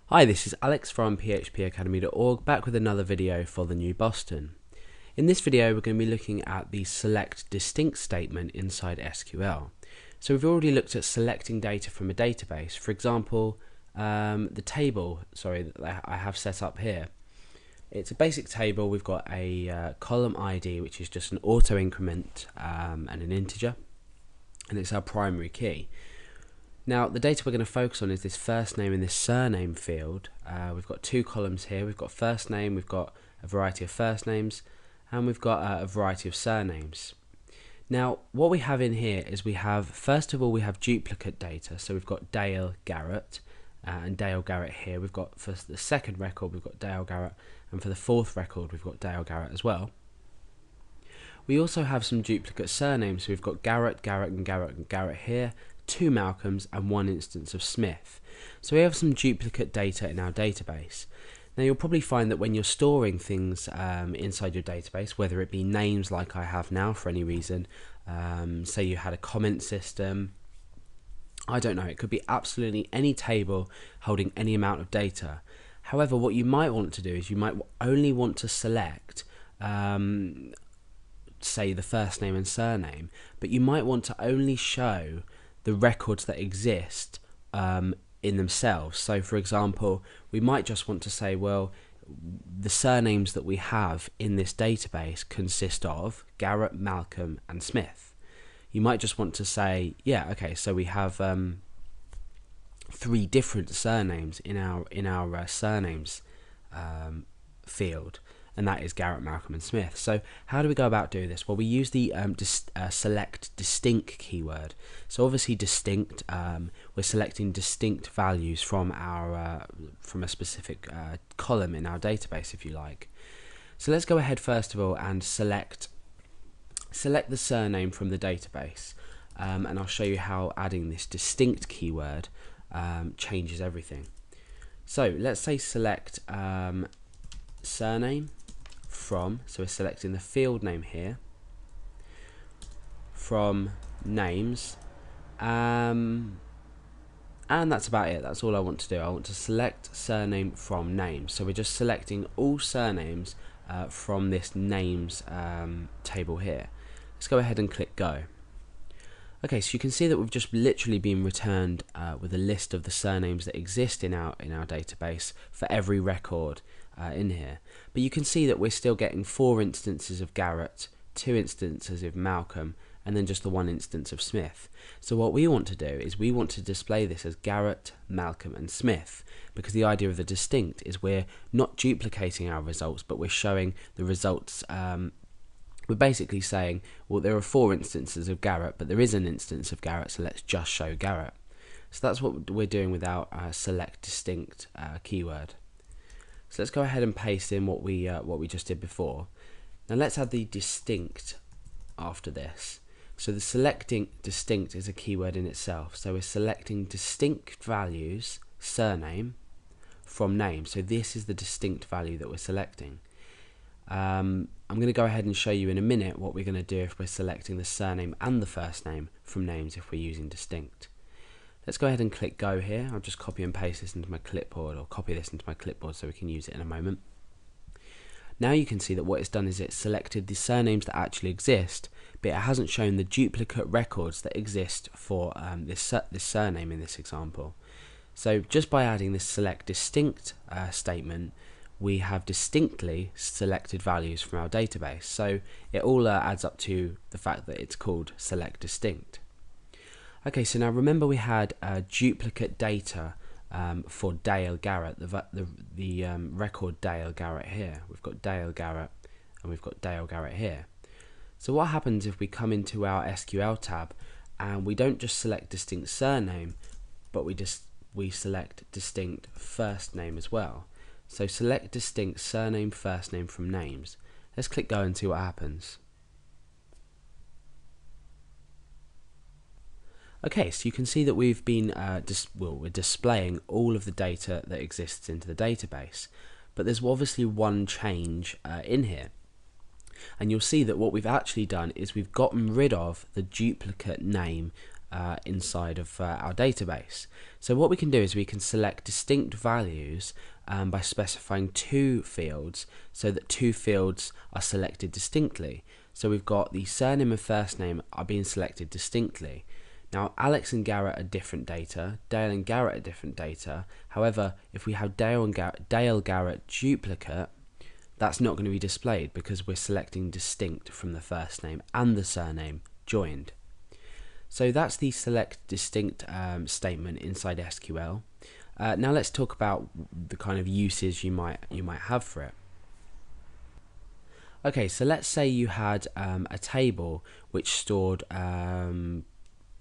Hi, this is Alex from phpacademy.org, back with another video for the new Boston. In this video we're going to be looking at the select distinct statement inside SQL. So we've already looked at selecting data from a database. For example, the table that I have set up here. It's a basic table. We've got a column ID, which is just an auto increment and an integer, and it's our primary key. Now the data we're going to focus on is this first name and this surname field. We've got two columns here. We've got first name, we've got a variety of first names, and we've got a variety of surnames. Now what we have in here is first of all we have duplicate data. So we've got Dale Garrett and Dale Garrett here. We've got for the second record we've got Dale Garrett, and for the fourth record we've got Dale Garrett as well. We also have some duplicate surnames. So we've got Garrett, Garrett and Garrett and Garrett here, two Malcolms and one instance of Smith. So we have some duplicate data in our database. Now you'll probably find that when you're storing things inside your database, whether it be names like I have now for any reason, say you had a comment system, I don't know, it could be absolutely any table holding any amount of data. However, what you might want to do is you might only want to select say the first name and surname, but you might want to only show the records that exist in themselves. So for example, we might just want to say, well, the surnames that we have in this database consist of Garrett, Malcolm and Smith. You might just want to say, yeah, okay, so we have three different surnames in our surnames field, and that is Garrett, Malcolm and Smith. So how do we go about doing this? Well, we use the select distinct keyword. So obviously distinct, we're selecting distinct values from our from a specific column in our database, if you like. So let's go ahead first of all and select the surname from the database, and I'll show you how adding this distinct keyword changes everything. So let's say select surname from, so we're selecting the field name here, from names, and that's about it. That's all I want to do. I want to select surname from names. So we're just selecting all surnames from this names table here. Let's go ahead and click go. Okay, so you can see that we've just literally been returned with a list of the surnames that exist in our database for every record in here. But you can see that we're still getting 4 instances of Garrett, 2 instances of Malcolm, and then just the 1 instance of Smith. So what we want to do is we want to display this as Garrett, Malcolm and Smith, because the idea of the distinct is we're not duplicating our results, but we're showing the results. We're basically saying, well, there are 4 instances of Garrett, but there is an instance of Garrett, so let's just show Garrett. So that's what we're doing with our select distinct keyword. So let's go ahead and paste in what we just did before. Now let's add the distinct after this. So the selecting distinct is a keyword in itself. So we're selecting distinct values, surname, from name. So this is the distinct value that we're selecting. I'm going to go ahead and show you in a minute what we're going to do if we're selecting the surname and the first name from names if we're using distinct. Let's go ahead and click go here. I'll just copy and paste this into my clipboard, or copy this into my clipboard so we can use it in a moment. Now you can see that what it's done is it's selected the surnames that actually exist, but it hasn't shown the duplicate records that exist for this surname in this example. So just by adding this select distinct statement, we have distinctly selected values from our database. So it all adds up to the fact that it's called select distinct. Okay, so now remember we had duplicate data for Dale Garrett, the record Dale Garrett here. We've got Dale Garrett and we've got Dale Garrett here. So what happens if we come into our SQL tab and we don't just select distinct surname, but we select distinct first name as well. So select distinct surname, first name from names. Let's click go and see what happens. Okay, so you can see that we've been we're displaying all of the data that exists into the database, but there's obviously one change in here. And you'll see that what we've actually done is we've gotten rid of the duplicate name inside of our database. So what we can do is we can select distinct values by specifying two fields, so that two fields are selected distinctly. So we've got the surname and first name are being selected distinctly. Now Alex and Garrett are different data, Dale and Garrett are different data. However, if we have Dale Garrett duplicate, that's not going to be displayed because we're selecting distinct from the first name and the surname joined. So that's the select distinct statement inside SQL. Now let's talk about the kind of uses you might have for it. Okay, so let's say you had a table which stored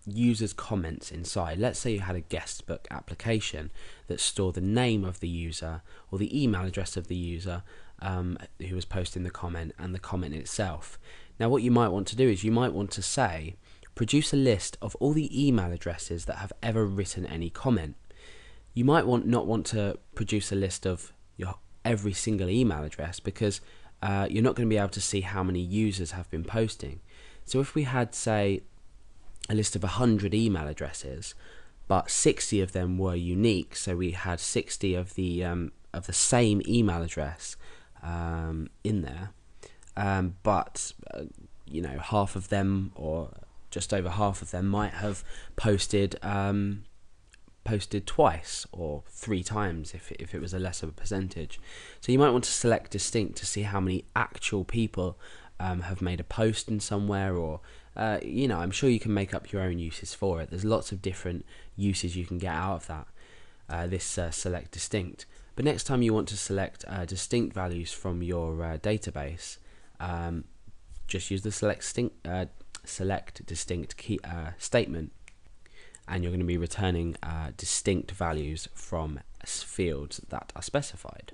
users' comments inside. Let's say you had a guest book application that stored the name of the user or the email address of the user who was posting the comment and the comment itself. Now what you might want to do is you might want to say, produce a list of all the email addresses that have ever written any comment. You might not want to produce a list of every single email address because you're not going to be able to see how many users have been posting. So if we had, say, a list of 100 email addresses, but 60 of them were unique, so we had 60 of the same email address in there, but half of them or just over half of them might have posted twice or 3 times if it was a lesser percentage. So you might want to select distinct to see how many actual people have made a post in somewhere, or I'm sure you can make up your own uses for it. There's lots of different uses you can get out of that, this select distinct. But next time you want to select distinct values from your database, just use the select distinct key statement, and you're going to be returning distinct values from fields that are specified.